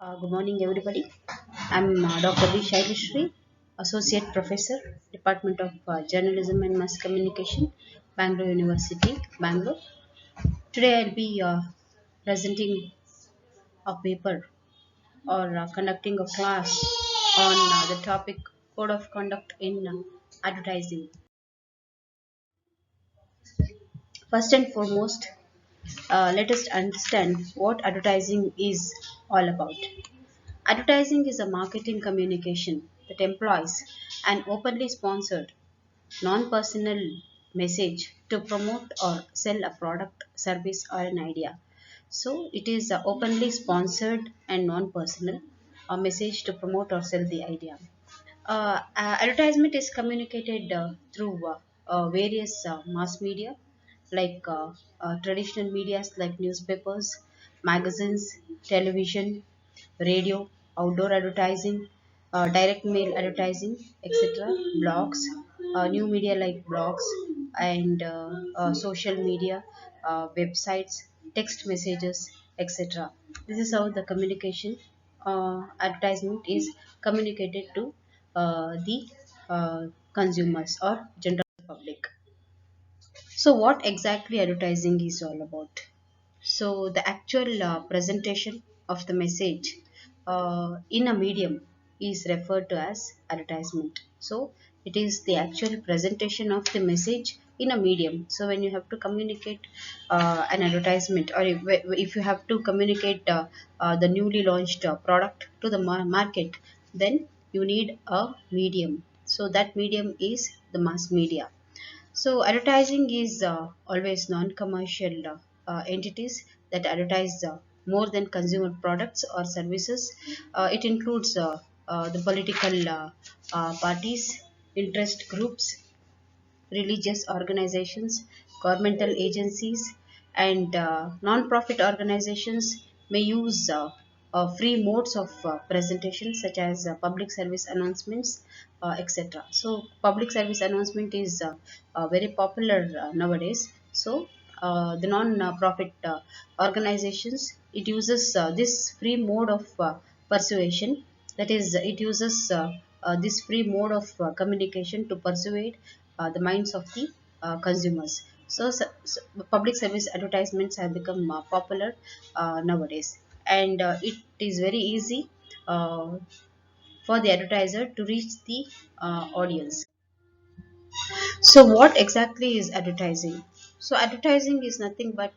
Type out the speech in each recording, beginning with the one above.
Good morning, everybody. I'm Dr. V. Shailishri, Associate Professor, Department of Journalism and Mass Communication, Bangalore University, Bangalore. Today, I'll be presenting a paper or conducting a class on the topic Code of Conduct in Advertising. First and foremost, let us understand what advertising is all about. Advertising is a marketing communication that employs an openly sponsored, non personal message to promote or sell a product, service, or an idea. So, it is a openly sponsored and non personal a message to promote or sell the idea. Advertisement is communicated through various mass media like traditional medias like newspapers, magazines, television, radio, outdoor advertising, direct mail advertising, etc., blogs, new media like blogs, and social media, websites, text messages, etc. This is how the communication advertisement is communicated to the consumers or general public. So, what exactly advertising is all about? So, the actual presentation of the message in a medium is referred to as advertisement. So, it is the actual presentation of the message in a medium. So, when you have to communicate an advertisement, or if you have to communicate the newly launched product to the market, then you need a medium. So, that medium is the mass media. So, advertising is always non-commercial entities that advertise more than consumer products or services. It includes the political parties, interest groups, religious organizations, governmental agencies, and non-profit organizations may use free modes of presentation such as public service announcements, etc. So, public service announcement is very popular nowadays. So, the non-profit organizations it uses this free mode of persuasion. That is, it uses this free mode of communication to persuade the minds of the consumers. So, public service advertisements have become popular nowadays, and it is very easy uh, for the advertiser to reach the audience. So, what exactly is advertising? So, advertising is nothing but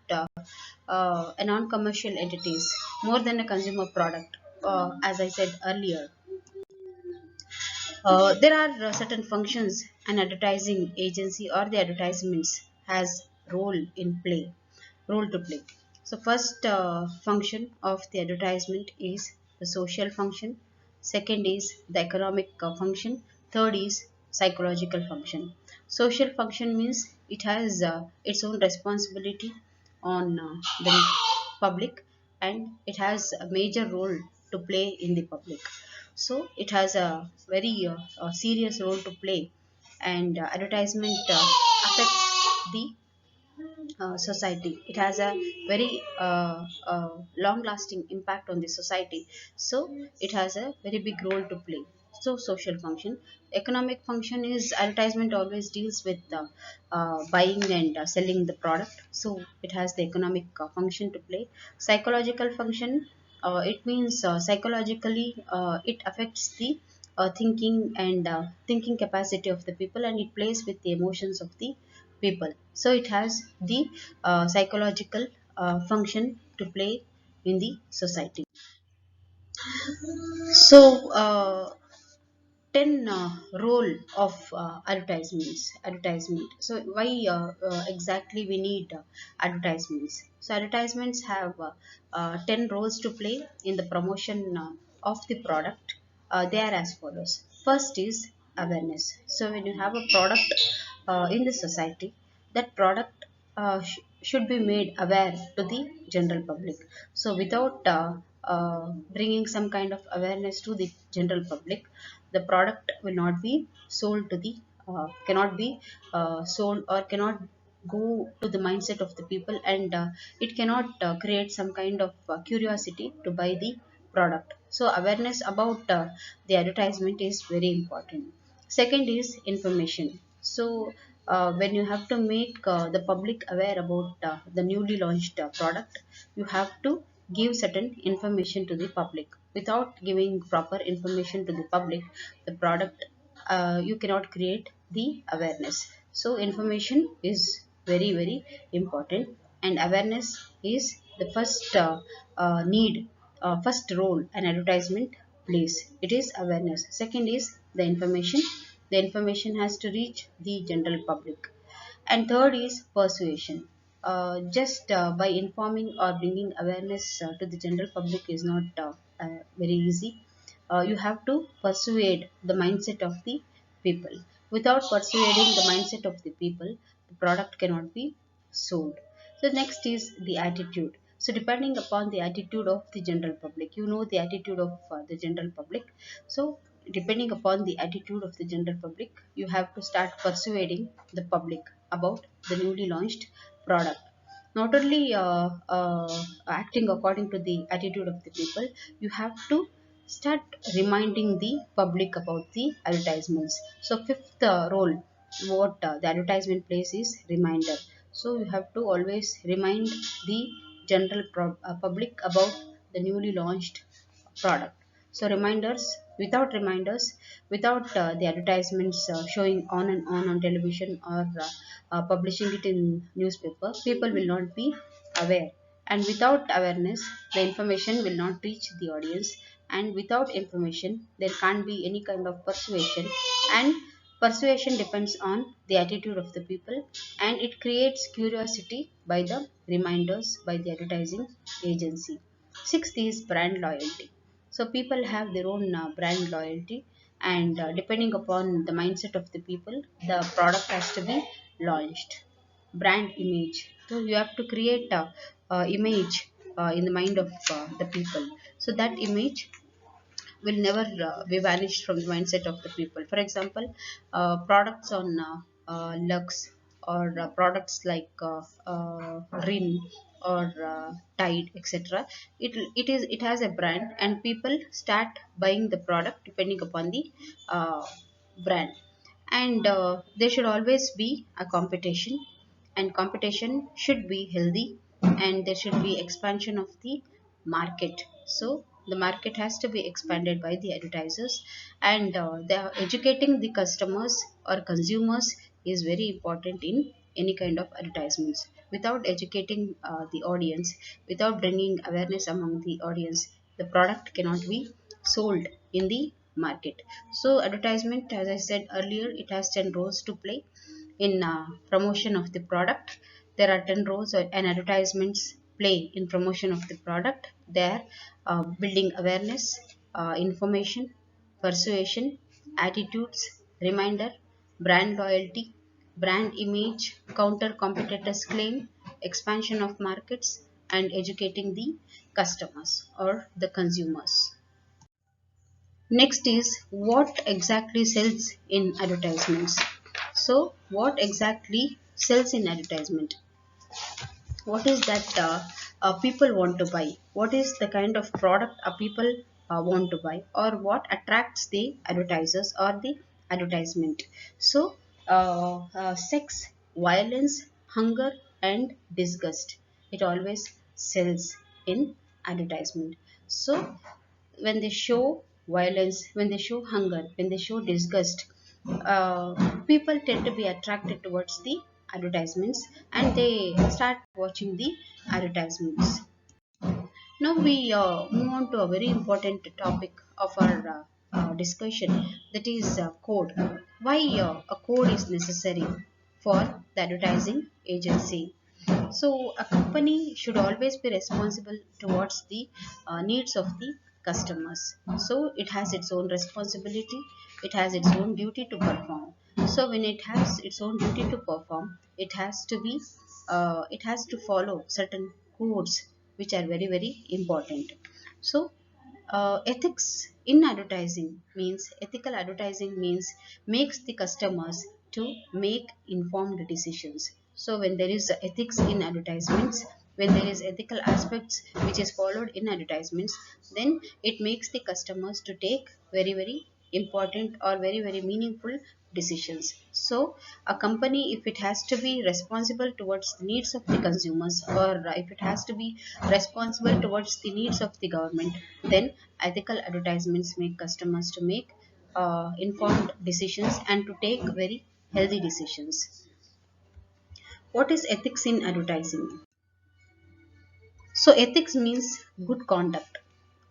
a non-commercial entities, more than a consumer product. As I said earlier, there are certain functions an advertising agency or the advertisements has role to play. So first function of the advertisement is the social function. Second is the economic function. Third is psychological function. Social function means it has its own responsibility on the public, and it has a major role to play in the public. So it has a very serious role to play, and advertisement affects the society. It has a very long lasting impact on the society. So it has a very big role to play. So social function. Economic function is advertisement always deals with buying and selling the product. So it has the economic function to play. Psychological function, it means psychologically it affects the thinking and thinking capacity of the people, and it plays with the emotions of the people. So it has the psychological function to play in the society. So 10 role of advertisement. So why exactly we need advertisements? So advertisements have 10 roles to play in the promotion of the product. They are as follows. First is awareness. So when you have a product in the society, that product should be made aware to the general public. So without bringing some kind of awareness to the general public, the product will not be sold to the cannot be sold or cannot go to the mindset of the people, and it cannot create some kind of curiosity to buy the product. So awareness about the advertisement is very important. Second is information. So when you have to make the public aware about the newly launched product, you have to give certain information to the public. Without giving proper information to the public, the product, you cannot create the awareness. So information is very important, and awareness is the first need, first role an advertisement plays. It is awareness. Second is the information. The information has to reach the general public. And third is persuasion. Just by informing or bringing awareness to the general public is not very easy. You have to persuade the mindset of the people. Without persuading the mindset of the people, the product cannot be sold. So next is the attitude. So depending upon the attitude of the general public, you know the attitude of the general public. So depending upon the attitude of the general public, you have to start persuading the public about the newly launched product. Not only acting according to the attitude of the people, you have to start reminding the public about the advertisements. So fifth role what the advertisement plays is reminder. So you have to always remind the general public about the newly launched product. So reminders, without the advertisements showing on and on television, or publishing it in newspaper, people will not be aware. And without awareness, the information will not reach the audience. And without information, there can't be any kind of persuasion. And persuasion depends on the attitude of the people, and it creates curiosity by the reminders, by the advertising agency. Sixth is brand loyalty. So people have their own brand loyalty, and depending upon the mindset of the people, the product has to be launched. Brand image. So you have to create a image in the mind of the people. So that image will never be vanished from the mindset of the people. For example, products on Lux, or products like Rin or Tide, etc. It has a brand, and people start buying the product depending upon the uh, brand. And there should always be a competition, and competition should be healthy, and there should be expansion of the market. So the market has to be expanded by the advertisers, and they are educating the customers or consumers is very important in any kind of advertisements. Without educating the audience, without bringing awareness among the audience, the product cannot be sold in the market. So advertisement, as I said earlier, it has 10 roles to play in promotion of the product. There are 10 roles and advertisements play in promotion of the product. They are building awareness, information, persuasion, attitudes, reminder, brand loyalty, brand image, counter competitors claim, expansion of markets, and educating the customers or the consumers. Next is what exactly sells in advertisements. So, what exactly sells in advertisement? What is that people want to buy? What is the kind of product people want to buy, or what attracts the advertisers or the advertisement? So, sex, violence, hunger, and disgust. It always sells in advertisement. So, when they show violence, when they show hunger, when they show disgust, people tend to be attracted towards the advertisements, and they start watching the advertisements. Now we move on to a very important topic of our discussion, that is code. Why a code is necessary for the advertising agency? So a company should always be responsible towards the needs of the customers. So it has its own responsibility, it has its own duty to perform. So when it has its own duty to perform, it has to follow certain codes which are very important. So ethics in advertising means, ethical advertising means makes the customers to make informed decisions. So when there is ethics in advertisements, when there is ethical aspects which is followed in advertisements, then it makes the customers to take very very important or very very meaningful decisions. So a company, if it has to be responsible towards the needs of the consumers, or if it has to be responsible towards the needs of the government, then ethical advertisements make customers to make informed decisions and to take very healthy decisions. What is ethics in advertising? So, ethics means good conduct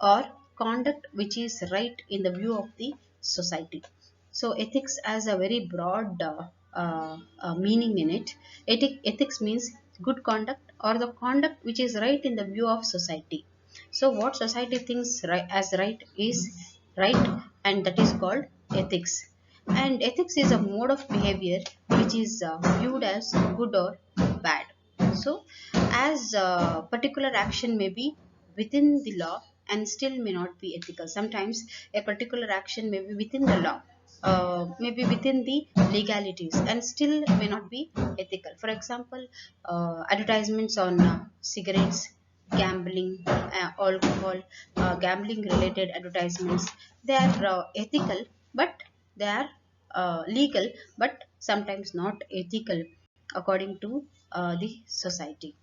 or conduct which is right in the view of the society. So, ethics has a very broad meaning in it. Ethics means good conduct or the conduct which is right in the view of society. So, what society thinks right, as right is right, and that is called ethics. And ethics is a mode of behavior which is viewed as good or bad. So, as a particular action may be within the law and still may not be ethical. Sometimes a particular action may be within the law, maybe within the legalities, and still may not be ethical. For example, advertisements on cigarettes, gambling, alcohol, gambling related advertisements, they are ethical, but they are legal, but sometimes not ethical according to the society.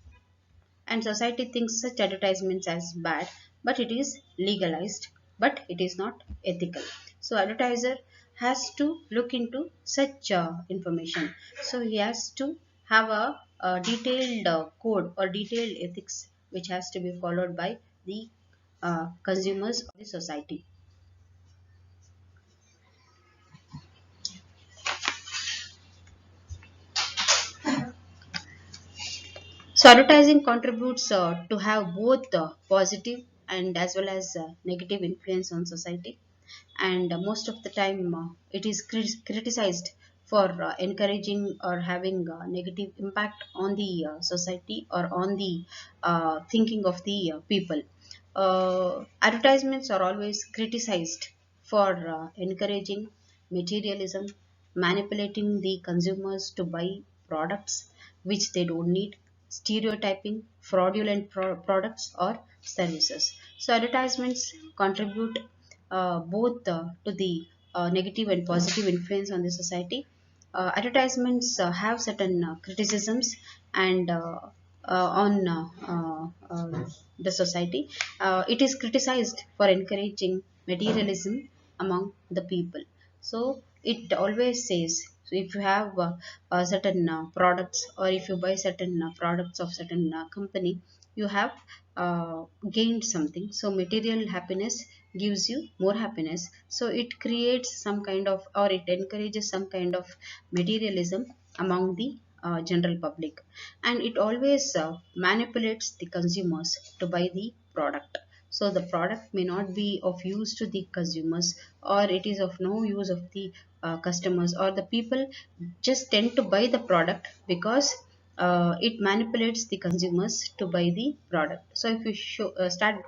And society thinks such advertisements as bad, but it is legalized, but it is not ethical. So advertiser has to look into such information. So he has to have a detailed code or detailed ethics which has to be followed by the consumers of the society. So advertising contributes to have both positive and as well as negative influence on society. And most of the time it is criticized for encouraging or having negative impact on the society or on the thinking of the people. Advertisements are always criticized for encouraging materialism, manipulating the consumers to buy products which they don't need, stereotyping fraudulent products or services. So advertisements contribute both to the negative and positive influence on the society. Advertisements have certain criticisms and on the society. It is criticized for encouraging materialism among the people. So it always says, so if you have certain products, or if you buy certain products of certain company, you have gained something. So material happiness gives you more happiness. So it creates some kind of, or it encourages some kind of materialism among the general public, and it always manipulates the consumers to buy the product. So the product may not be of use to the consumers, or it is of no use of the customers, or the people just tend to buy the product because it manipulates the consumers to buy the product. So if you start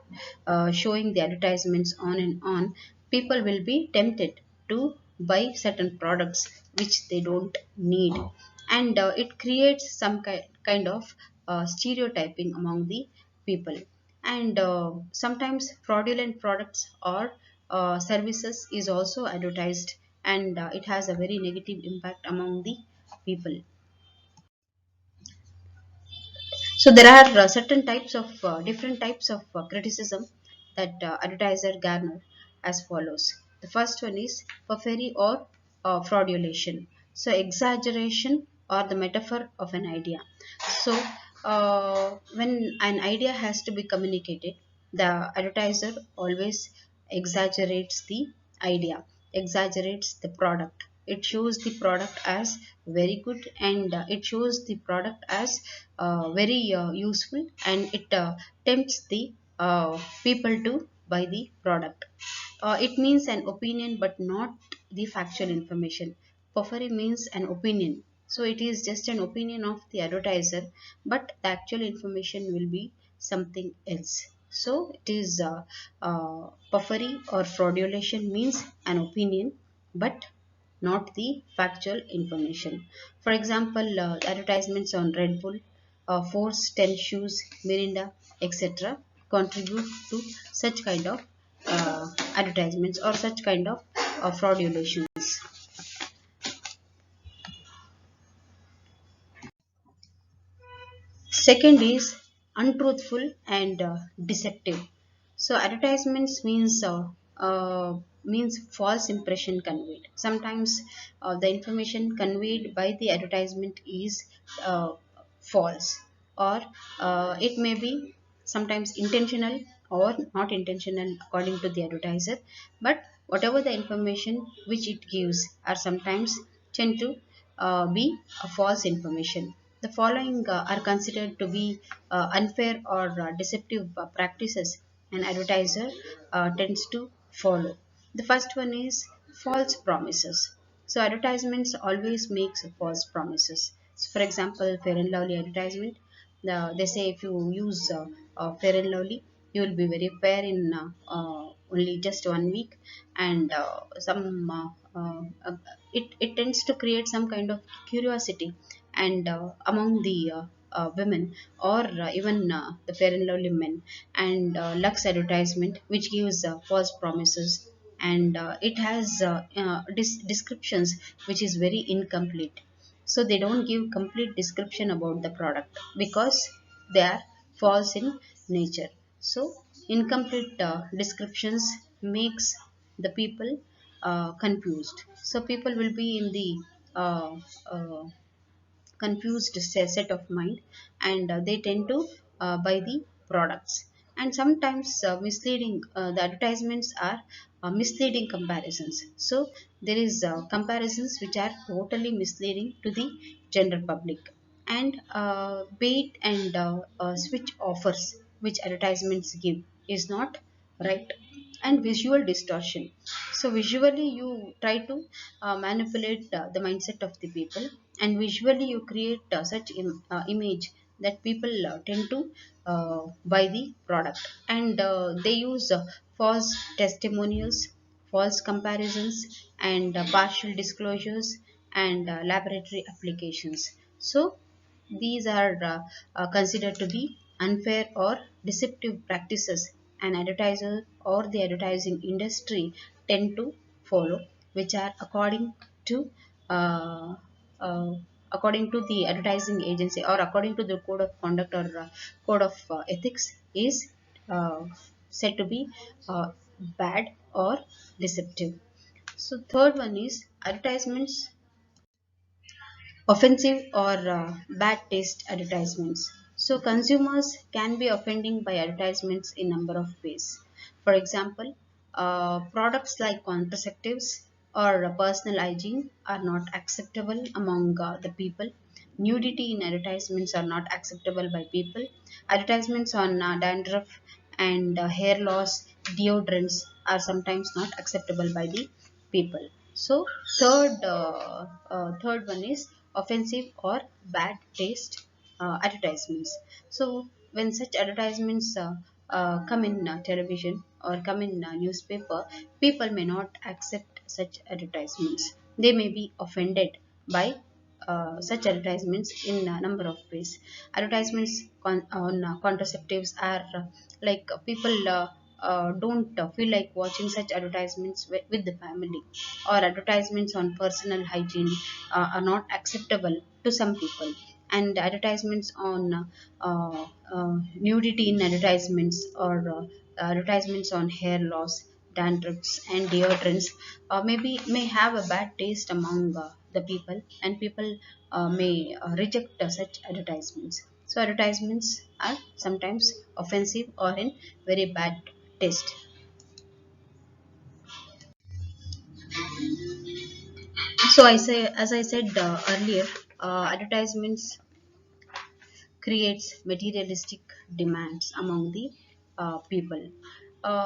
showing the advertisements on and on, people will be tempted to buy certain products which they don't need, and it creates some kind of stereotyping among the people. And sometimes fraudulent products or services is also advertised, and it has a very negative impact among the people. So there are certain types of different types of criticism that advertiser garner as follows. The first one is periphery or fraudulation. So exaggeration or the metaphor of an idea. So when an idea has to be communicated, the advertiser always exaggerates the idea, exaggerates the product. It shows the product as very good, and it shows the product as very useful, and it tempts the people to buy the product. It means an opinion but not the factual information. Puffery means an opinion. So it is just an opinion of the advertiser, but the actual information will be something else. So it is puffery or fraudulation means an opinion, but not the factual information. For example, advertisements on Red Bull, Force 10 shoes, Mirinda, etc. contribute to such kind of advertisements or such kind of fraudulations. Second is untruthful and deceptive. So advertisements means false impression conveyed. Sometimes the information conveyed by the advertisement is uh, false, or it may be sometimes intentional or not intentional according to the advertiser. But whatever the information which it gives are sometimes tend to be a false information. The following are considered to be unfair or deceptive practices an advertiser tends to follow. The first one is false promises. So advertisements always makes false promises. So for example, Fair and Lovely advertisement, they say if you use Fair and Lovely, you will be very fair in only just 1 week, and it tends to create some kind of curiosity and among the women or even the Fair and Lovely men, and Lux advertisement which gives false promises, and it has descriptions which is very incomplete. So they don't give complete description about the product because they are false in nature. So incomplete descriptions makes the people confused. So people will be in the uh, uh, confused set of mind, and they tend to buy the products. And sometimes misleading the advertisements are misleading comparisons. So there is comparisons which are totally misleading to the general public, and bait and switch offers which advertisements give is not right. And visual distortion. So visually you try to manipulate the mindset of the people, and visually you create such image that people tend to buy the product, and they use false testimonials, false comparisons, and partial disclosures, and laboratory applications. So these are considered to be unfair or deceptive practices an advertiser or the advertising industry tend to follow, which are to uh, uh, according to the advertising agency or according to the code of conduct or code of ethics is uh, said to be bad or deceptive. So third one is advertisements offensive or bad taste advertisements. So consumers can be offending by advertisements in number of ways. For example, products like contraceptives or personal hygiene are not acceptable among the people. Nudity in advertisements are not acceptable by people. Advertisements on dandruff and hair loss, deodorants are sometimes not acceptable by the people. So third one is offensive or bad taste advertisements. So when such advertisements come in television or come in newspaper, people may not accept such advertisements. They may be offended by such advertisements in a number of ways. Advertisements on contraceptives are like people don't feel like watching such advertisements with the family, or advertisements on personal hygiene are not acceptable to some people, and advertisements on nudity in advertisements or advertisements on hair loss, dandruffs, and deodorants maybe may have a bad taste among the people, and people may reject such advertisements. So advertisements are sometimes offensive or in very bad taste. So I say, as I said earlier, advertisements creates materialistic demands among the people.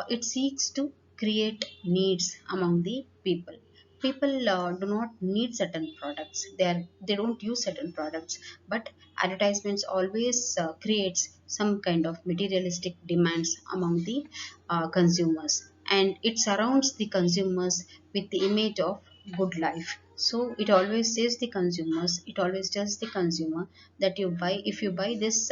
It seeks to create needs among the people. People do not need certain products. They don't use certain products, but advertisements always creates some kind of materialistic demands among the consumers, and it surrounds the consumers with the image of good life. So it always says the consumers, it always tells the consumer that you buy, if you buy this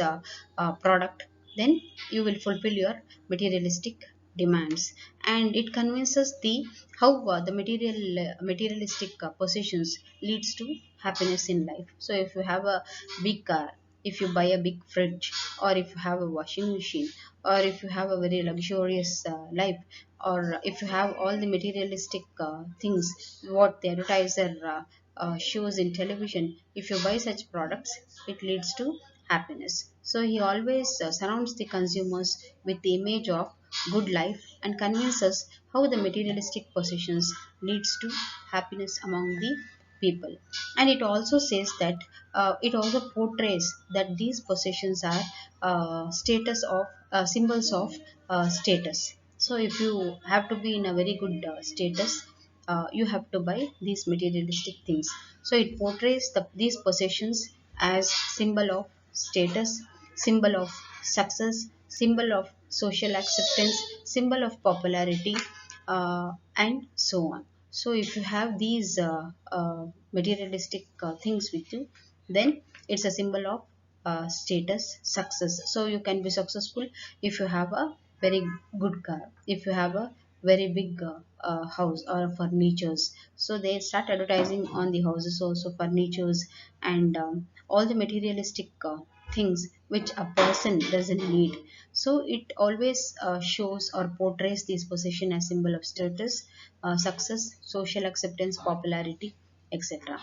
product, then you will fulfill your materialistic demands. And it convinces the how the materialistic possessions leads to happiness in life. So if you have a big car, if you buy a big fridge, or if you have a washing machine, or if you have a very luxurious life, or if you have all the materialistic things what the advertiser shows in television, if you buy such products, it leads to happiness. So he always surrounds the consumers with the image of good life and convinces how the materialistic possessions leads to happiness among the people. And it also says that it also portrays that these possessions are status of symbols of status. So if you have to be in a very good status, you have to buy these materialistic things. So it portrays these possessions as symbol of status, symbol of success, symbol of social acceptance, symbol of popularity, and so on. So if you have these materialistic things with you, then it's a symbol of status, success. So you can be successful if you have a very good car, if you have a very big house or furnitures. So they start advertising on the houses also, furnitures, and all the materialistic things which a person doesn't need. So it always shows or portrays this possession as symbol of status, success, social acceptance, popularity, etc.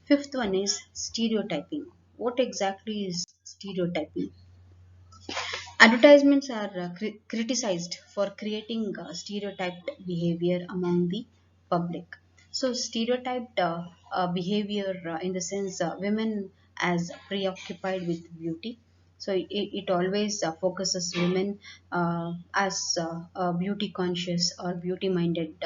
Fifth one is stereotyping. What exactly is stereotyping? Advertisements are criticized for creating stereotyped behavior among the public. So, stereotyped behavior in the sense women as preoccupied with beauty. So, it always focuses women as beauty conscious or beauty minded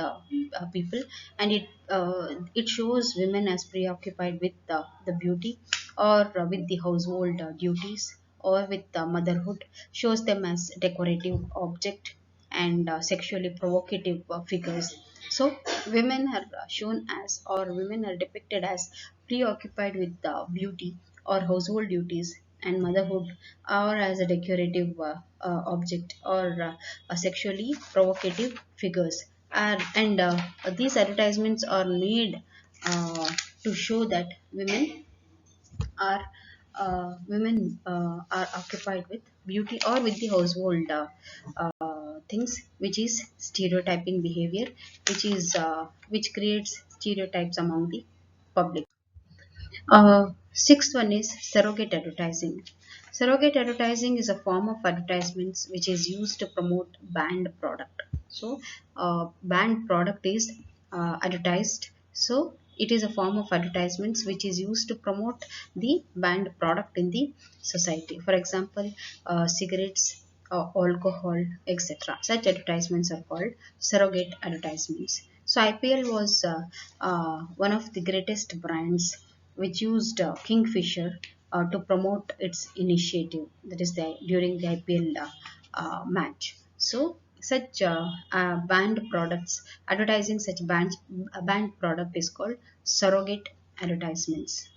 people, and it shows women as preoccupied with the beauty, or with the household duties, or with motherhood, shows them as decorative object and sexually provocative figures. So women are shown as, or women are depicted as preoccupied with beauty or household duties and motherhood, or as a decorative object, or a sexually provocative figures. And these advertisements are made uh, to show that are women are occupied with beauty or with the household things, which is stereotyping behavior, which creates stereotypes among the public. Sixth one is surrogate advertising. Surrogate advertising is a form of advertisements which is used to promote banned product. So, banned product is advertised. So, it is a form of advertisements which is used to promote the banned product in the society. For example, cigarettes, alcohol, etc. Such advertisements are called surrogate advertisements. So, IPL was one of the greatest brands which used Kingfisher to promote its initiative, that is during the IPL match. So such banned products, advertising such banned product is called surrogate advertisements.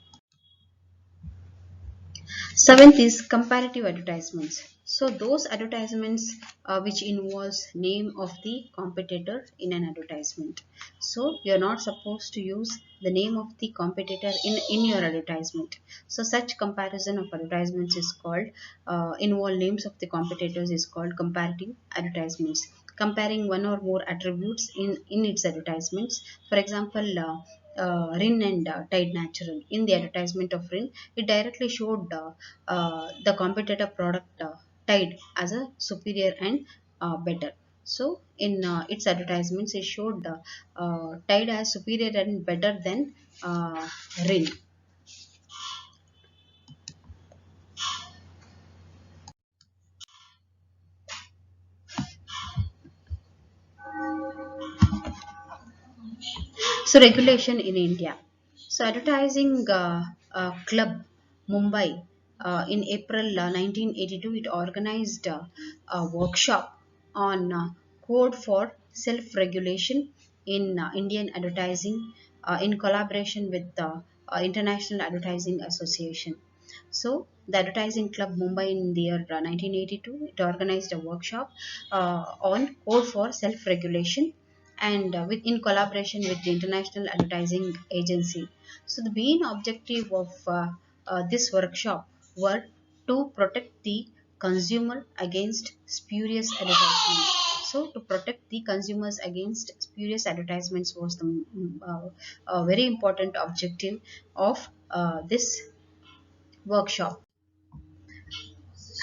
Seventh is comparative advertisements. So those advertisements which involves name of the competitor in an advertisement. So you're not supposed to use the name of the competitor in your advertisement. So such comparison of advertisements is called involve names of the competitors is called comparative advertisements. Comparing one or more attributes in its advertisements. For example, Rin and Tide Natural. In the advertisement of Rin, it directly showed the competitor product Tide as a superior and better. So, in its advertisements, it showed Tide as superior and better than Rin. So, regulation in India. So, advertising club Mumbai in April 1982, it organized a workshop on code for self-regulation in Indian advertising. in collaboration with the International Advertising Association. So, the Advertising Club Mumbai in the year 1982, it organized a workshop on code for self-regulation and in collaboration with the International Advertising Agency. So, the main objective of this workshop were to protect the consumer against spurious advertisements. So, to protect the consumers against spurious advertisements was the very important objective of this workshop.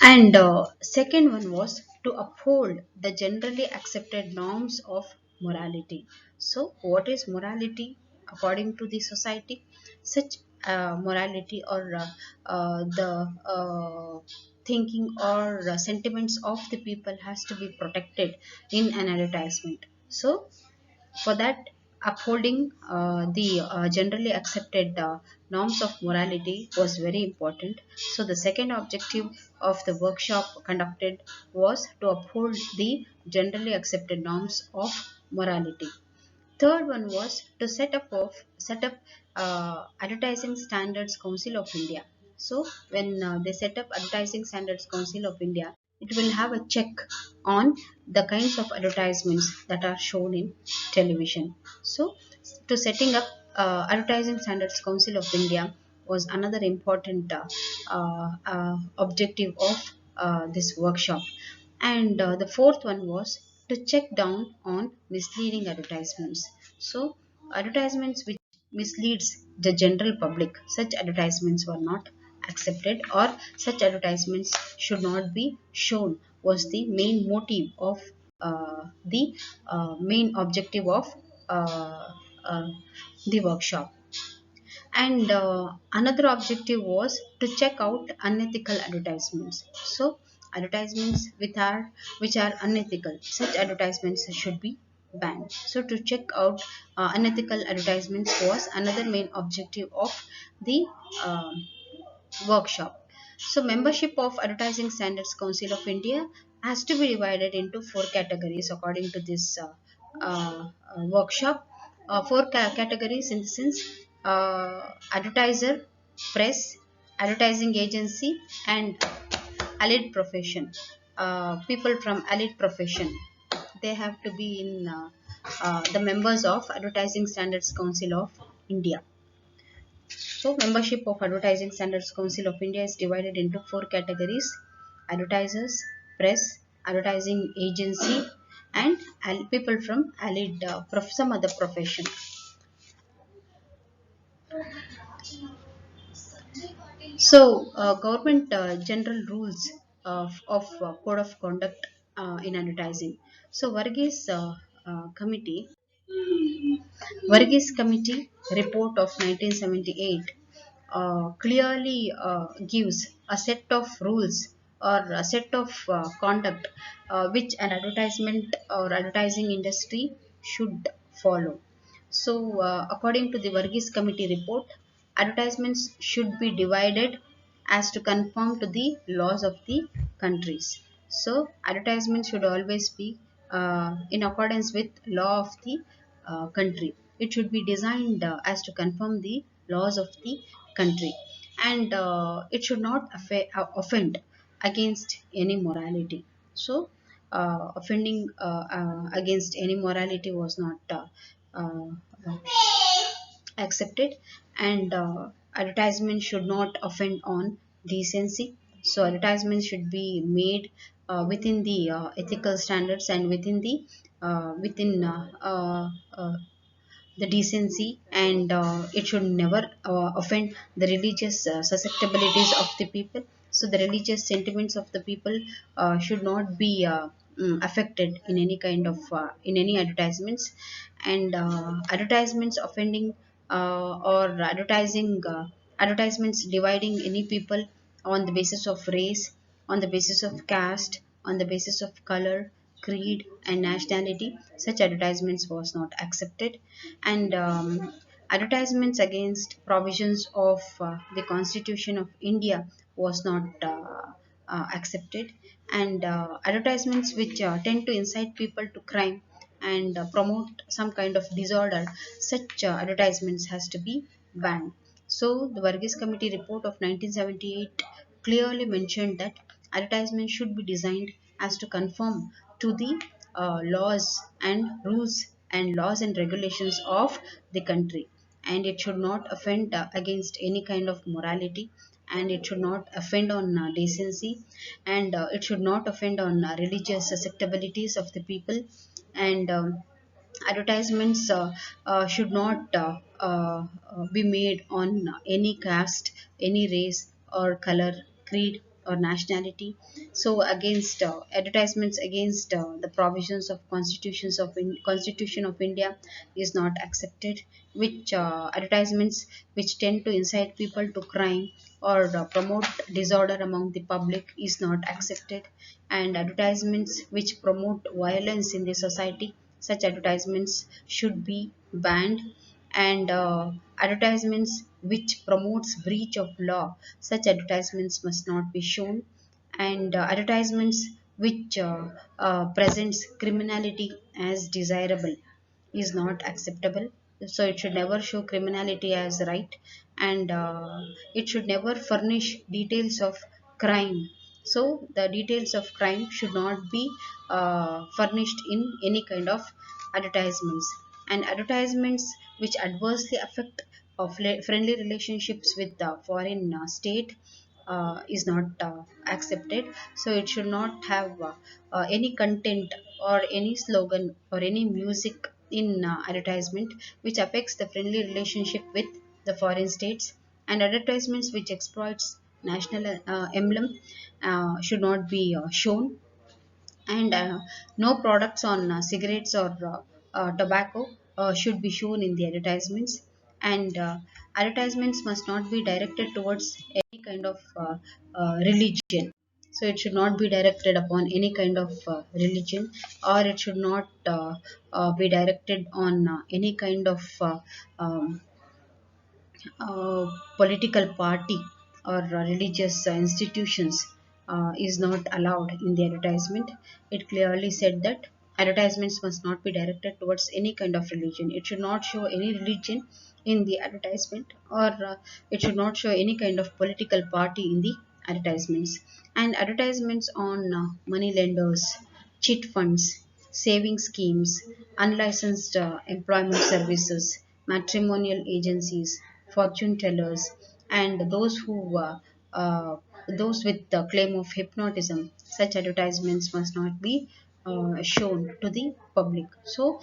And second one was to uphold the generally accepted norms of morality. So, what is morality according to the society? Such morality or the thinking or sentiments of the people has to be protected in an advertisement. So, for that, upholding the generally accepted norms of morality was very important. So, the second objective of the workshop conducted was to uphold the generally accepted norms of morality. Third one was to set up Advertising Standards Council of India. So when they set up Advertising Standards Council of India, it will have a check on the kinds of advertisements that are shown in television. So to setting up Advertising Standards Council of India was another important objective of this workshop. And the fourth one was to check down on misleading advertisements. So, advertisements which misleads the general public, such advertisements were not accepted, or such advertisements should not be shown, was the main motive of the main objective of uh, uh, the workshop. And another objective was to check out unethical advertisements. So advertisements which are unethical, such advertisements should be banned. So to check out unethical advertisements was another main objective of the workshop. So, membership of Advertising Standards Council of India has to be divided into four categories according to this workshop. Four categories in the sense advertiser, press, advertising agency, and allied profession. People from allied profession, they have to be in the members of Advertising Standards Council of India. So, membership of Advertising Standards Council of India is divided into four categories: advertisers, press, advertising agency, and people from allied, some other profession. So, government general rules of code of conduct in advertising. So, Varghese Committee report of 1978 clearly gives a set of rules or a set of conduct which an advertisement or advertising industry should follow. So, according to the Varghese Committee report, advertisements should be divided as to conform to the laws of the countries. So, advertisements should always be in accordance with law of the country. It should be designed as to conform the laws of the country, and it should not offend against any morality. So, offending against any morality was not uh, accepted, and advertisement should not offend on decency. So advertisements should be made within the ethical standards and within the decency, and it should never offend the religious susceptibilities of the people. So the religious sentiments of the people should not be affected in any kind of in any advertisements. And advertisements offending or advertisements dividing any people on the basis of race, on the basis of caste, on the basis of color, creed, and nationality, such advertisements was not accepted. And advertisements against provisions of the Constitution of India was not accepted. And advertisements which tend to incite people to crime and promote some kind of disorder, such advertisements has to be banned. So the Varghese Committee report of 1978 clearly mentioned that advertisement should be designed as to conform to the laws and rules and laws and regulations of the country, and it should not offend against any kind of morality, and it should not offend on decency, and it should not offend on religious susceptibilities of the people, and advertisements should not be made on any caste, any race or color, creed or nationality. So against advertisements against the provisions of Constitution of India is not accepted, which advertisements which tend to incite people to crime or promote disorder among the public is not accepted, and advertisements which promote violence in the society, such advertisements should be banned, and advertisements which promotes breach of law, such advertisements must not be shown, and advertisements which presents criminality as desirable is not acceptable. So it should never show criminality as right, and it should never furnish details of crime. So the details of crime should not be furnished in any kind of advertisements, and advertisements which adversely affect of friendly relationships with the foreign state is not accepted. So it should not have any content or any slogan or any music in advertisement which affects the friendly relationship with the foreign states, and advertisements which exploits national emblem should not be shown, and no products on cigarettes or tobacco should be shown in the advertisements, and advertisements must not be directed towards any kind of religion. So it should not be directed upon any kind of religion, or it should not be directed on any kind of uh, political party or religious institutions is not allowed in the advertisement. It clearly said that advertisements must not be directed towards any kind of religion. It should not show any religion in the advertisement, or it should not show any kind of political party in the advertisements. And advertisements on money lenders, cheat funds, saving schemes, unlicensed employment services, matrimonial agencies, fortune tellers, and uh, those with the claim of hypnotism. Such advertisements must not be shown to the public. So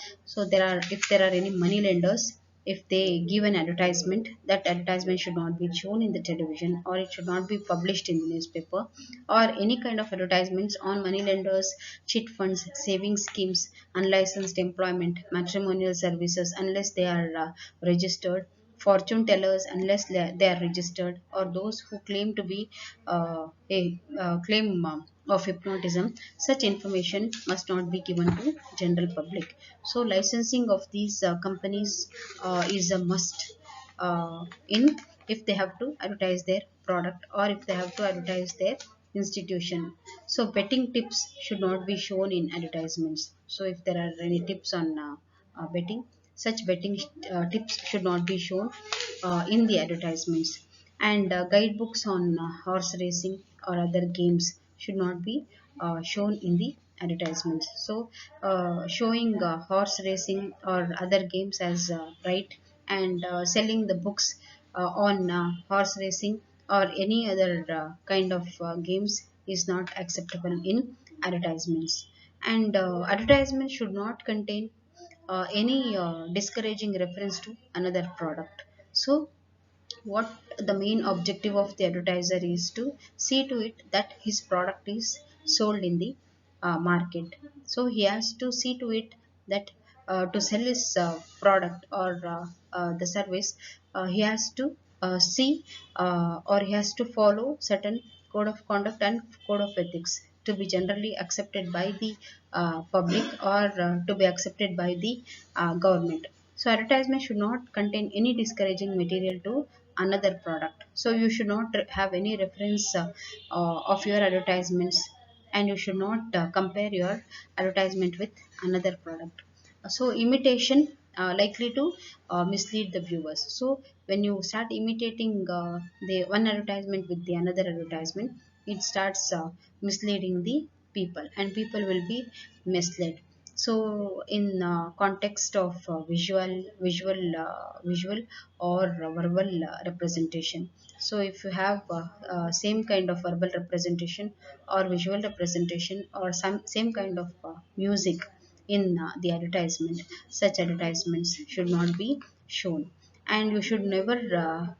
there are, if there are any money lenders, if they give an advertisement, that advertisement should not be shown in the television, or it should not be published in the newspaper, or any kind of advertisements on money lenders, cheat funds, saving schemes, unlicensed employment, matrimonial services, unless they are registered, fortune tellers unless they are registered, or those who claim to be a claim of hypnotism. Such information must not be given to general public. So licensing of these companies is a must in, if they have to advertise their product, or if they have to advertise their institution. So betting tips should not be shown in advertisements. So if there are any tips on betting, such betting tips should not be shown in the advertisements, and guidebooks on horse racing or other games should not be shown in the advertisements. So showing horse racing or other games as right, and selling the books on horse racing or any other kind of games is not acceptable in advertisements, and advertisements should not contain any discouraging reference to another product. So what the main objective of the advertiser is to see to it that his product is sold in the market. So he has to see to it that to sell his product or the service, he has to see or he has to follow certain code of conduct and code of ethics to be generally accepted by the public, or to be accepted by the government. So advertisement should not contain any discouraging material to another product. So you should not have any reference of your advertisements, and you should not compare your advertisement with another product. So imitation likely to mislead the viewers. So when you start imitating the one advertisement with the another advertisement, it starts misleading the people, and people will be misled. So in context of visual or verbal representation. So if you have same kind of verbal representation or visual representation or some same kind of music in the advertisement, such advertisements should not be shown. And you should never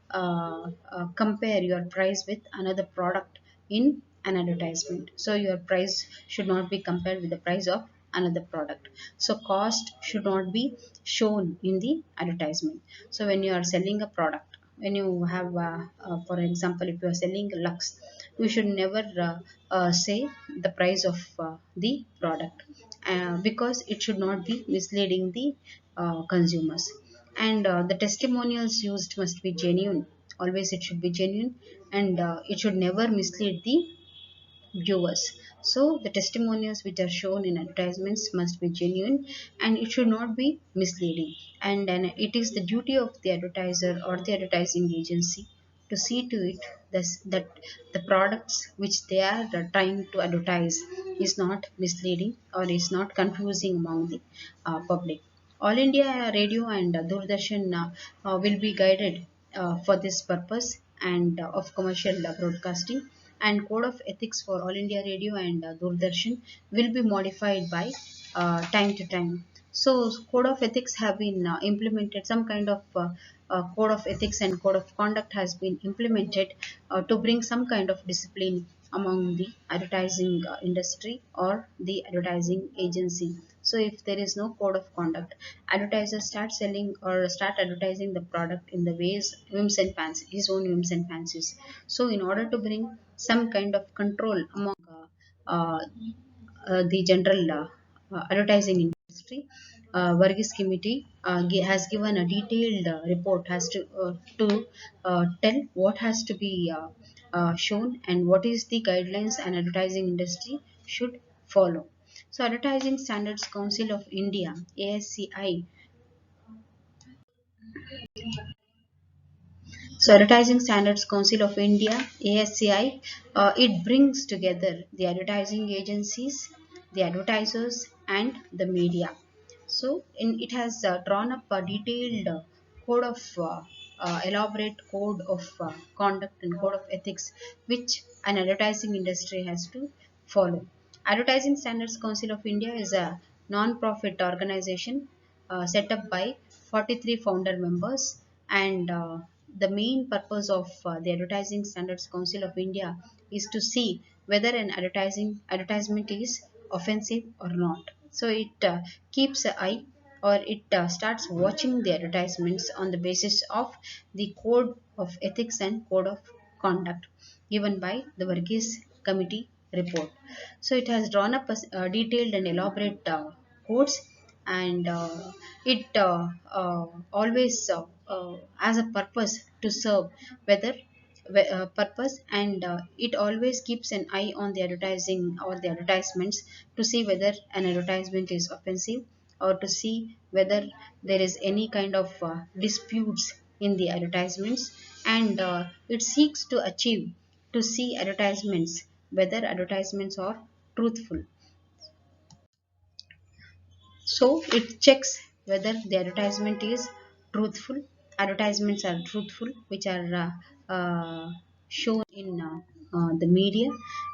compare your price with another product in an advertisement. So your price should not be compared with the price of another product. So cost should not be shown in the advertisement. So when you are selling a product, when you have for example, if you are selling Lux, you should never say the price of the product, because it should not be misleading the consumers. And the testimonials used must be genuine. Always it should be genuine, and it should never mislead the viewers. So the testimonials which are shown in advertisements must be genuine, and it should not be misleading. And then it is the duty of the advertiser or the advertising agency to see to it that the products which they are trying to advertise is not misleading or is not confusing among the public. All India Radio and Doordarshan will be guided for this purpose and of commercial broadcasting, and code of ethics for All India Radio and Doordarshan will be modified by time to time. So code of ethics have been implemented. Some kind of code of ethics and code of conduct has been implemented to bring some kind of discipline among the advertising industry or the advertising agency. So if there is no code of conduct, advertisers start selling or start advertising the product in the ways whims and fancies, his own whims and fancies. So in order to bring some kind of control among uh, the general advertising industry, Varghese Committee has given a detailed report has to tell what has to be shown and what is the guidelines an advertising industry should follow. So, Advertising Standards Council of India (ASCI). So, Advertising Standards Council of India (ASCI), it brings together the advertising agencies, the advertisers, and the media. So, it has drawn up a detailed code of elaborate code of conduct and code of ethics, which an advertising industry has to follow. Advertising Standards Council of India is a non-profit organization set up by 43 founder members, and the main purpose of the Advertising Standards Council of India is to see whether an advertisement is offensive or not. So it keeps an eye, or it starts watching the advertisements on the basis of the code of ethics and code of conduct given by the Varghese Committee report. So it has drawn up a detailed and elaborate codes, and it always has a purpose to serve whether purpose, and it always keeps an eye on the advertising or the advertisements to see whether an advertisement is offensive, or to see whether there is any kind of disputes in the advertisements, and it seeks to achieve to see advertisements whether advertisements are truthful. So it checks whether the advertisement is truthful. Advertisements are truthful, which are shown in the media,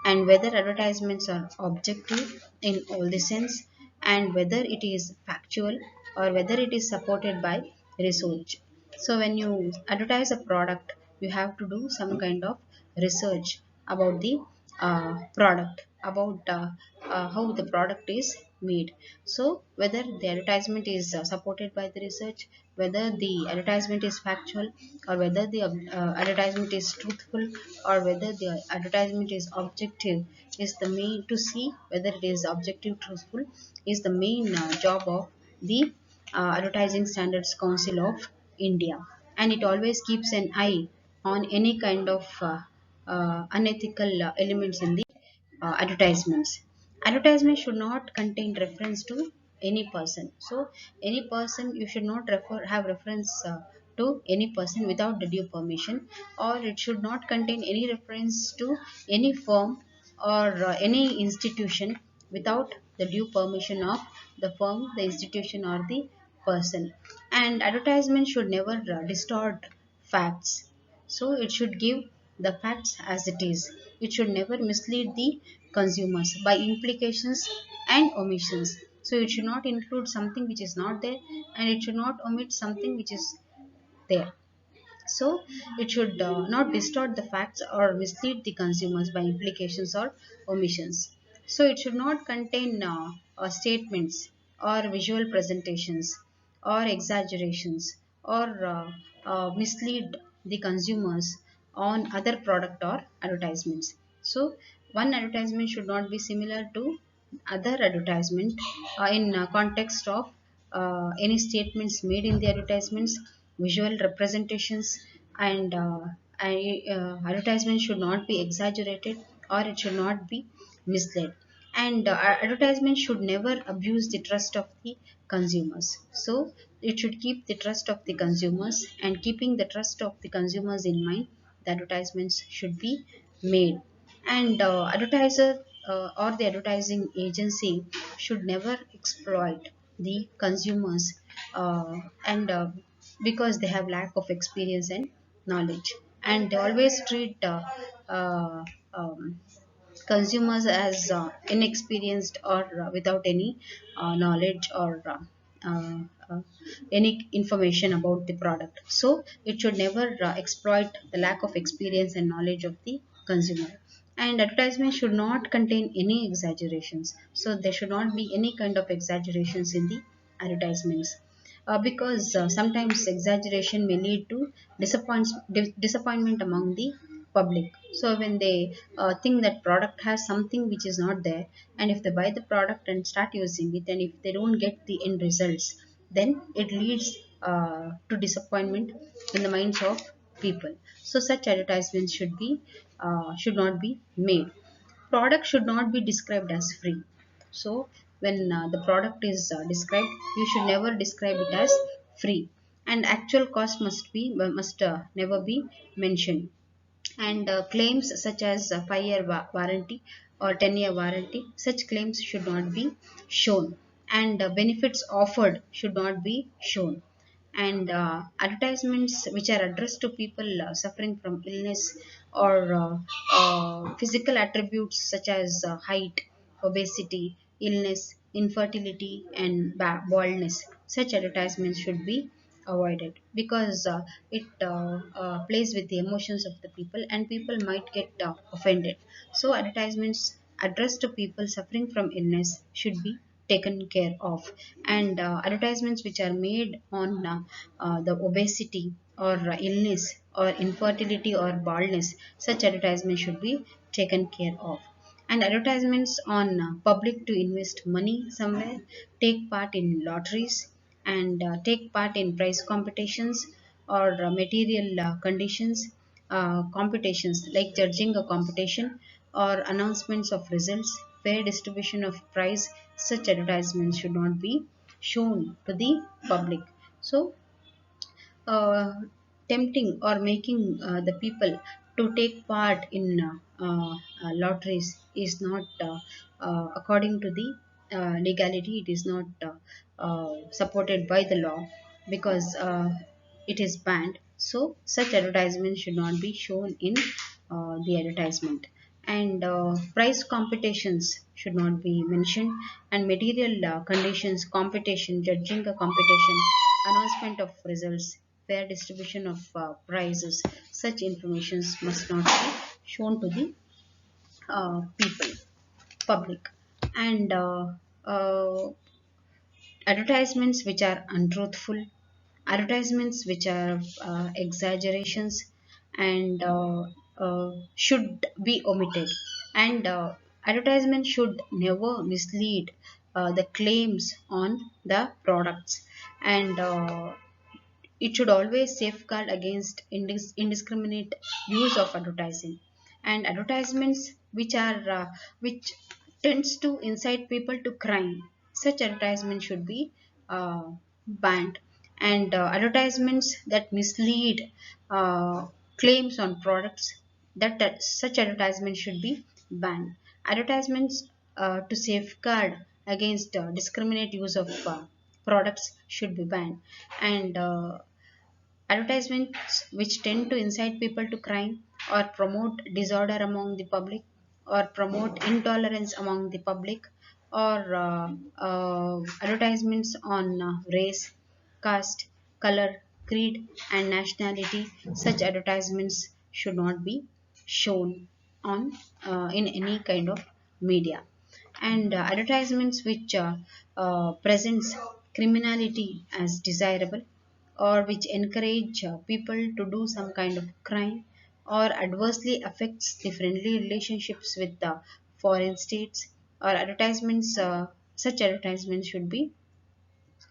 and whether advertisements are objective in all the sense, and whether it is factual or whether it is supported by research. So when you advertise a product, you have to do some kind of research about the product, about how the product is made. So whether the advertisement is supported by the research, whether the advertisement is factual, or whether the advertisement is truthful, or whether the advertisement is objective, is the main to see whether it is objective truthful is the main job of the Advertising Standards Council of India, and it always keeps an eye on any kind of unethical elements in the advertisements. Advertisements should not contain reference to any person. So any person, you should not have reference to any person without the due permission, or it should not contain any reference to any firm or any institution without the due permission of the firm, the institution, or the person. And advertisement should never distort facts. So it should give the facts as it is. It should never mislead the consumers by implications and omissions. So it should not include something which is not there, and it should not omit something which is there. So it should not distort the facts or mislead the consumers by implications or omissions. So it should not contain statements or visual presentations or exaggerations or mislead the consumers on other product or advertisements. So one advertisement should not be similar to other advertisement in context of any statements made in the advertisements, visual representations, and advertisement should not be exaggerated, or it should not be misled. And advertisement should never abuse the trust of the consumers. So it should keep the trust of the consumers, and keeping the trust of the consumers in mind, the advertisements should be made. And advertiser or the advertising agency should never exploit the consumers, and because they have lack of experience and knowledge, and they always treat uh, um, consumers as inexperienced or without any knowledge or uh, uh, any information about the product. So it should never exploit the lack of experience and knowledge of the consumer. And advertisement should not contain any exaggerations. So there should not be any kind of exaggerations in the advertisements, because sometimes exaggeration may lead to disappointment among the public. So when they think that product has something which is not there, and if they buy the product and start using it, and if they don't get the end results, then it leads to disappointment in the minds of people. So such advertisements should not be made. Product should not be described as free. So when the product is described, you should never describe it as free, and actual cost must never be mentioned. And claims such as 5-year warranty or 10-year warranty, such claims should not be shown, and benefits offered should not be shown. And advertisements which are addressed to people suffering from illness or physical attributes such as height, obesity, illness, infertility, and baldness, such advertisements should be avoided, because it plays with the emotions of the people, and people might get offended. So advertisements addressed to people suffering from illness should be taken care of. And advertisements which are made on the obesity or illness or infertility or baldness, such advertisements should be taken care of. And advertisements on public to invest money somewhere, take part in lotteries, and take part in prize competitions or material conditions competitions, like judging a competition or announcements of results, fair distribution of prize. Such advertisements should not be shown to the public. So uh, tempting or making the people to take part in lotteries is not according to the legality. It is not supported by the law, because it is banned. So such advertisements should not be shown in the advertisement. And price competitions should not be mentioned, and material conditions, competition, judging a competition, announcement of results, fair distribution of prizes, such informations must not be shown to the people, public. And advertisements which are untruthful, advertisements which are exaggerations, and should be omitted. And advertisement should never mislead the claims on the products. And it should always safeguard against indiscriminate use of advertising. And advertisements which tends to incite people to crime, such advertisements should be banned. And advertisements that mislead claims on products, that such advertisements should be banned. Advertisements to safeguard against discriminate use of products should be banned. And advertisements which tend to incite people to crime or promote disorder among the public or promote intolerance among the public, or advertisements on race, caste, color, creed, and nationality, such advertisements should not be shown on in any kind of media. And advertisements which presents criminality as desirable, or which encourage people to do some kind of crime, or adversely affects the friendly relationships with the foreign states, or advertisements, such advertisements should be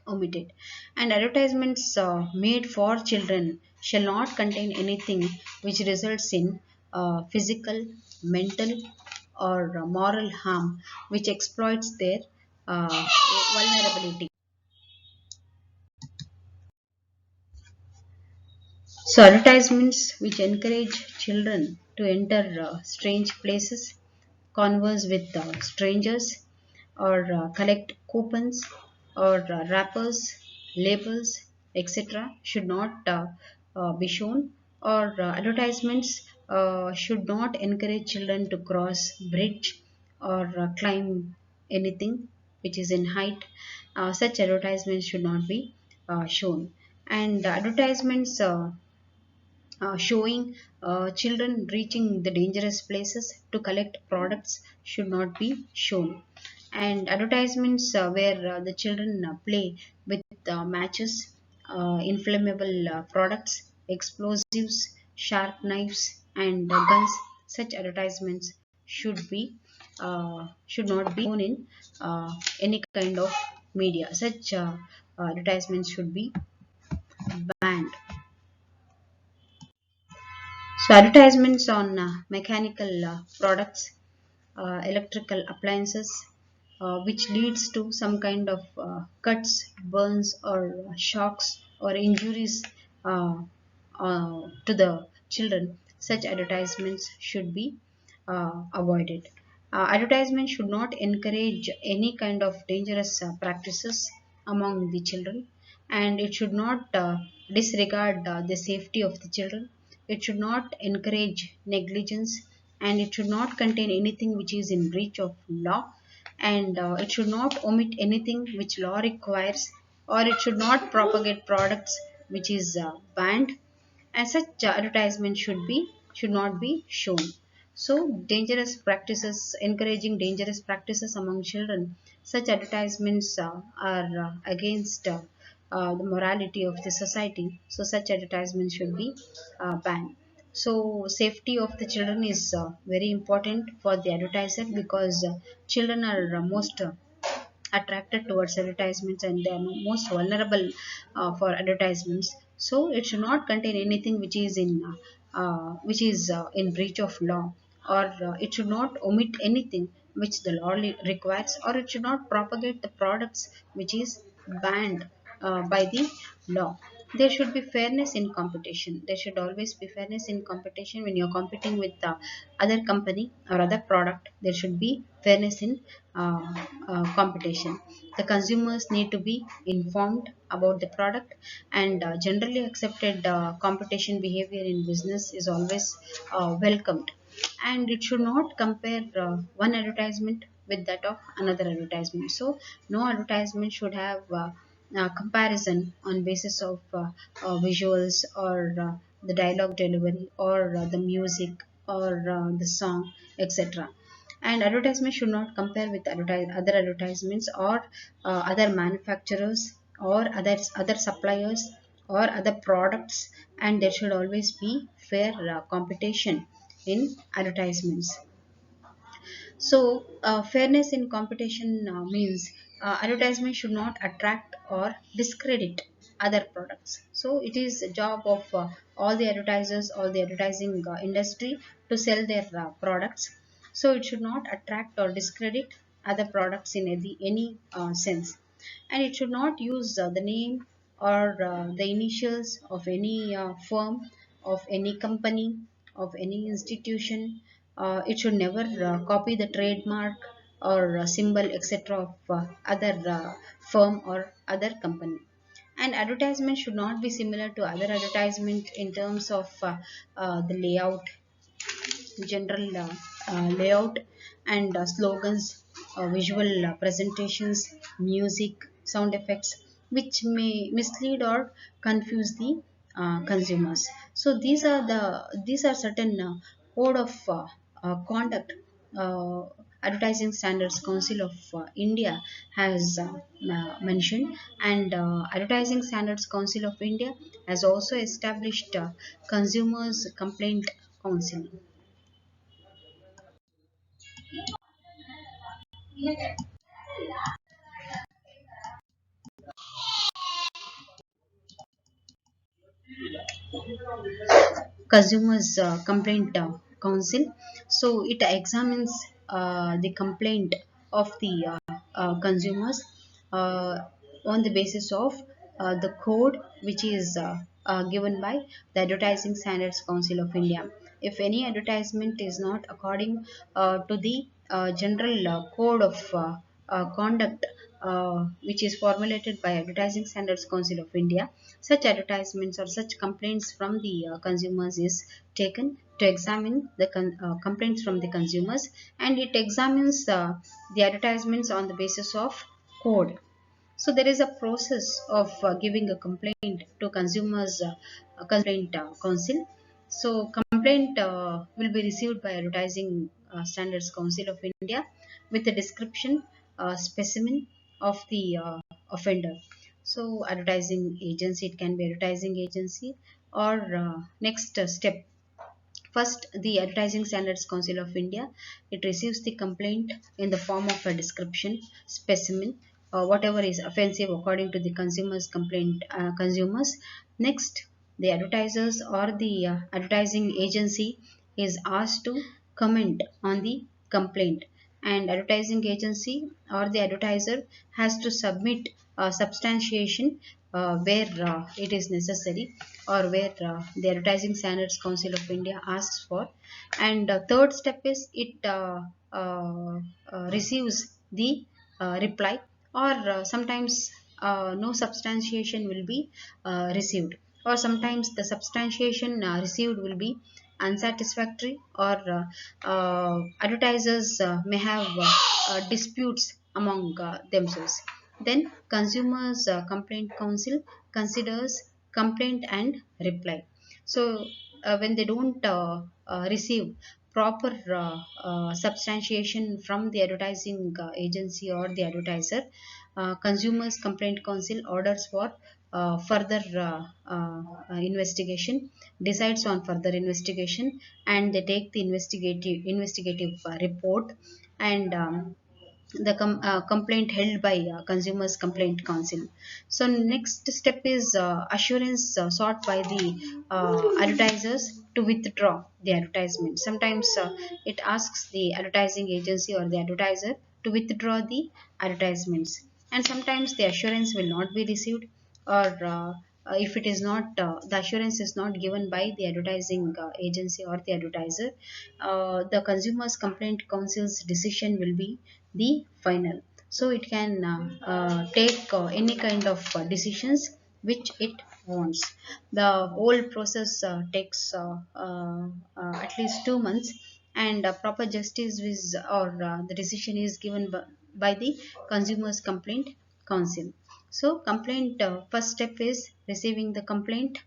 omitted. And advertisements made for children shall not contain anything which results in physical, mental, or moral harm, which exploits their vulnerability. So, advertisements which encourage children to enter strange places, converse with strangers, or collect coupons, or wrappers, labels, etc., should not be shown. Or advertisements should not encourage children to cross bridge or climb anything which is in height. Such advertisements should not be shown. And advertisements showing children reaching the dangerous places to collect products should not be shown. And advertisements where the children play with matches, inflammable products, explosives, sharp knives, and guns, such advertisements should not be shown in any kind of media. Such advertisements should be banned. So advertisements on mechanical products, electrical appliances, which leads to some kind of cuts, burns, or shocks or injuries to the children. Such advertisements should be avoided. Advertisements should not encourage any kind of dangerous practices among the children, and it should not disregard the safety of the children. It should not encourage negligence, and it should not contain anything which is in breach of law, and it should not omit anything which law requires, or it should not propagate products which is banned, and such advertisement should not be shown. So dangerous practices, encouraging dangerous practices among children, such advertisements are against the morality of the society, so such advertisements should be banned. So safety of the children is very important for the advertiser, because children are most attracted towards advertisements, and they are most vulnerable for advertisements. So it should not contain anything which is in breach of law, or it should not omit anything which the law requires, or it should not propagate the products which is banned by the law. There should be fairness in competition. There should always be fairness in competition. When you're competing with other company or other product, there should be fairness in competition. The consumers need to be informed about the product, and generally accepted competition behavior in business is always welcomed. And it should not compare one advertisement with that of another advertisement. So no advertisement should have comparison on basis of visuals, or the dialogue delivery, or the music, or the song, etc. And advertisement should not compare with other advertisements, or other manufacturers, or other suppliers, or other products. And there should always be fair competition in advertisements. So, fairness in competition means advertisement should not attract or discredit other products. So, it is a job of all the advertisers, all the advertising industry, to sell their products. So, it should not attract or discredit other products in any sense, and it should not use the name or the initials of any firm, of any company, of any institution. It should never copy the trademark or symbol etc. of other firm or other company. And advertisement should not be similar to other advertisement in terms of the layout, general layout, and slogans, visual presentations, music, sound effects, which may mislead or confuse the consumers. So these are certain code of conduct. Uh, Advertising Standards Council of India has mentioned, and Advertising Standards Council of India has also established Consumers Complaint Council. Consumers Complaint Council. So it examines the complaint of the consumers uh, on the basis of the code which is given by the Advertising Standards Council of India. If any advertisement is not according to the general code of conduct which is formulated by Advertising Standards Council of India, such advertisements or such complaints from the consumers is taken to examine the complaints from the consumers, and it examines the advertisements on the basis of code. So there is a process of giving a complaint to consumers complaint council. So complaint will be received by Advertising Standards Council of India with a description, specimen of the offender. So advertising agency, it can be advertising agency or next step. First, the Advertising Standards Council of India, it receives the complaint in the form of a description, specimen, whatever is offensive according to the consumers complaint consumers. Next, the advertisers or the advertising agency is asked to comment on the complaint, and advertising agency or the advertiser has to submit substantiation where it is necessary, or where the Advertising Standards Council of India asks for. And third step is it receives the reply, or sometimes no substantiation will be received, or sometimes the substantiation received will be unsatisfactory, or advertisers may have disputes among themselves. Then Consumers Complaint Council considers complaint and reply. So when they don't receive proper substantiation from the advertising agency or the advertiser, Consumers Complaint Council orders for further investigation, decides on further investigation, and they take the investigative report, and complaint held by Consumers Complaint Council. So next step is assurance sought by the advertisers to withdraw the advertisement. Sometimes it asks the advertising agency or the advertiser to withdraw the advertisements, and sometimes the assurance will not be received, or if it is not the assurance is not given by the advertising agency or the advertiser, the Consumers Complaint Council's decision will be the final. So it can take any kind of decisions which it wants. The whole process takes at least 2 months, and proper justice is, or the decision is given by the Consumers Complaint Council. So complaint, first step is receiving the complaint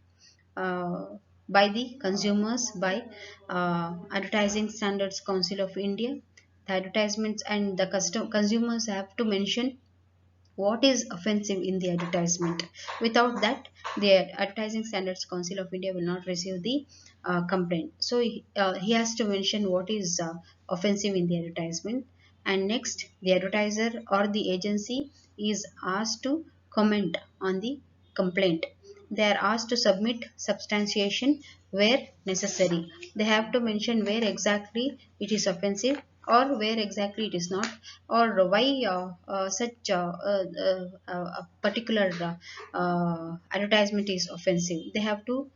uh, by the consumers by Advertising Standards Council of India. The advertisements and the consumers have to mention what is offensive in the advertisement. Without that, the Advertising Standards Council of India will not receive the complaint. So he has to mention what is offensive in the advertisement, and next the advertiser or the agency is asked to comment on the complaint. They are asked to submit substantiation where necessary. They have to mention where exactly it is offensive, or where exactly it is not, or why such a particular advertisement is offensive. They have to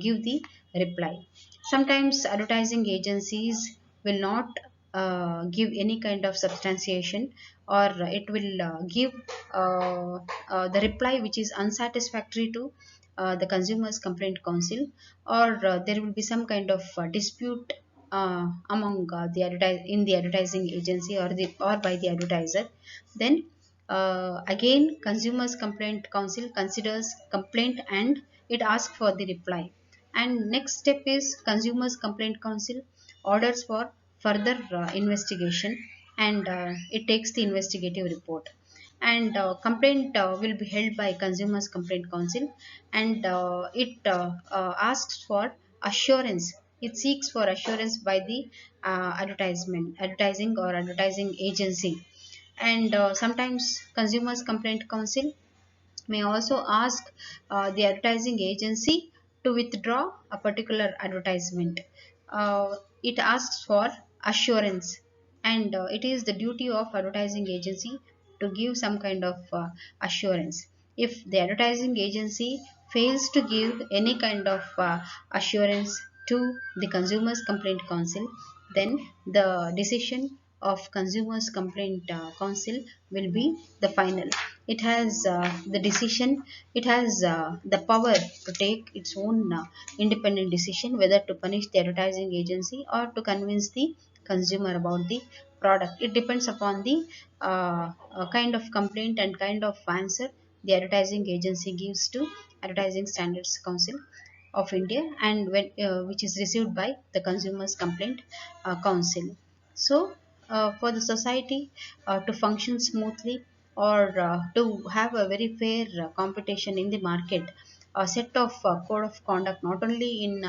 give the reply. Sometimes advertising agencies will not give any kind of substantiation, or it will give the reply which is unsatisfactory to the consumers complaint council, or there will be some kind of dispute among in the advertising agency, or the or by the advertiser. Then again consumers complaint council considers complaint and it asks for the reply. And next step is consumers complaint council orders for further investigation, and it takes the investigative report. And complaint will be held by consumers complaint council, and it asks for assurance. It seeks for assurance by the advertising or advertising agency. And sometimes consumers complaint council may also ask the advertising agency to withdraw a particular advertisement. It asks for assurance, and it is the duty of advertising agency to give some kind of assurance. If the advertising agency fails to give any kind of assurance to the consumers complaint council, then the decision of consumers complaint council will be the final. It has the decision, it has the power to take its own independent decision whether to punish the advertising agency or to convince the consumer about the product. It depends upon the kind of complaint and kind of answer the advertising agency gives to advertising standards council of India, and which is received by the consumers complaint council. So for the society to function smoothly, or to have a very fair competition in the market, a set of code of conduct not only in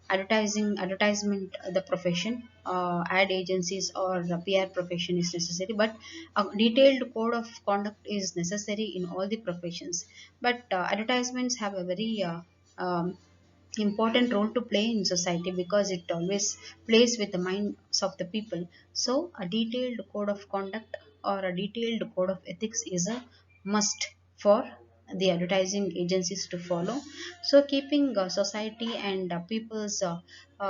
advertisement the profession, ad agencies or the PR profession is necessary, but a detailed code of conduct is necessary in all the professions. But advertisements have a very important role to play in society because it always plays with the minds of the people. So a detailed code of conduct or a detailed code of ethics is a must for the advertising agencies to follow. So keeping society and people's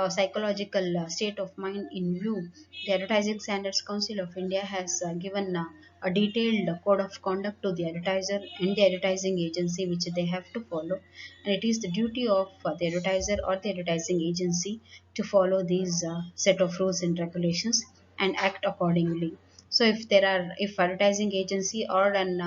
psychological state of mind in view, the advertising standards council of India has given a detailed code of conduct to the advertiser and the advertising agency which they have to follow. And it is the duty of the advertiser or the advertising agency to follow these set of rules and regulations and act accordingly. So if advertising agency or an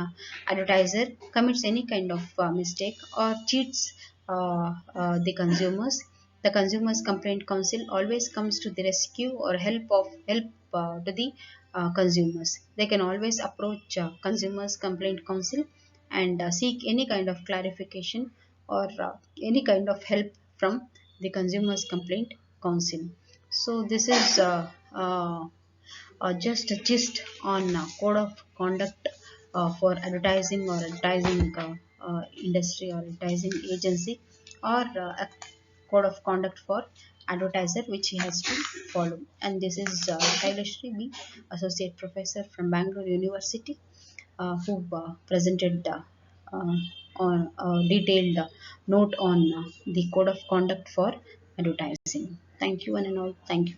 advertiser commits any kind of mistake or cheats the consumers, the consumers complaint council always comes to the rescue or help to the consumers. They can always approach consumers complaint council and seek any kind of clarification or any kind of help from the consumers complaint council. So this is just a gist on code of conduct for advertising or advertising industry or advertising agency, or a code of conduct for advertiser which he has to follow. And this is Shailashri B, associate professor from Bangalore University, who presented uh, on a detailed note on the code of conduct for advertising. Thank you, and all. Thank you.